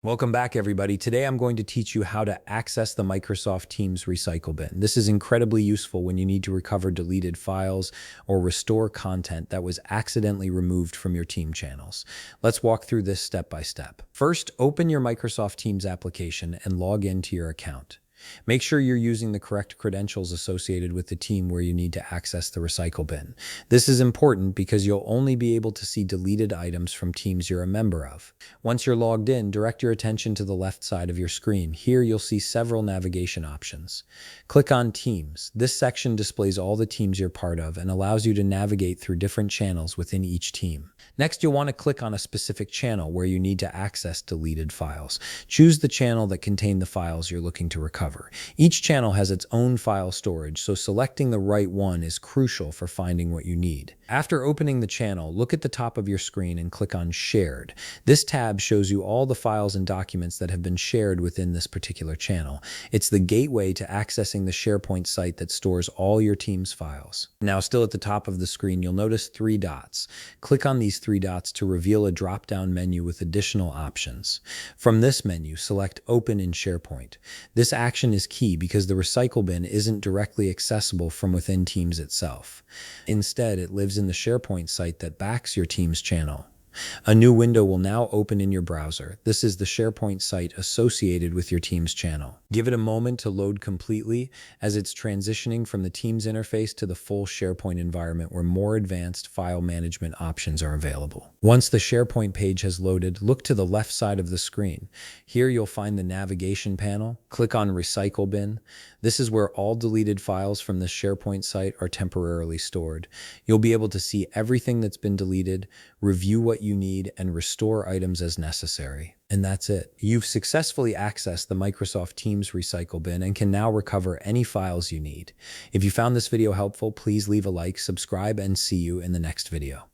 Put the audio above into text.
Welcome back, everybody. Today I'm going to teach you how to access the Microsoft Teams Recycle Bin. This is incredibly useful when you need to recover deleted files or restore content that was accidentally removed from your team channels. Let's walk through this step by step. First, open your Microsoft Teams application and log into your account. Make sure you're using the correct credentials associated with the team where you need to access the recycle bin. This is important because you'll only be able to see deleted items from teams you're a member of. Once you're logged in, direct your attention to the left side of your screen. Here you'll see several navigation options. Click on Teams. This section displays all the teams you're part of and allows you to navigate through different channels within each team. Next, you'll want to click on a specific channel where you need to access deleted files. Choose the channel that contains the files you're looking to recover. Each channel has its own file storage, so selecting the right one is crucial for finding what you need. After opening the channel, look at the top of your screen and click on Shared. This tab shows you all the files and documents that have been shared within this particular channel. It's the gateway to accessing the SharePoint site that stores all your team's files. Now, still at the top of the screen, you'll notice three dots. Click on these three dots to reveal a drop-down menu with additional options. From this menu, select Open in SharePoint. This action is key because the recycle bin isn't directly accessible from within Teams itself. Instead, it lives in the SharePoint site that backs your Teams channel. A new window will now open in your browser. This is the SharePoint site associated with your Teams channel. Give it a moment to load completely as it's transitioning from the Teams interface to the full SharePoint environment where more advanced file management options are available. Once the SharePoint page has loaded, look to the left side of the screen. Here you'll find the navigation panel. Click on Recycle Bin. This is where all deleted files from the SharePoint site are temporarily stored. You'll be able to see everything that's been deleted, review what you need, and restore items as necessary. And that's it. You've successfully accessed the Microsoft Teams Recycle Bin and can now recover any files you need. If you found this video helpful, please leave a like, subscribe, and see you in the next video.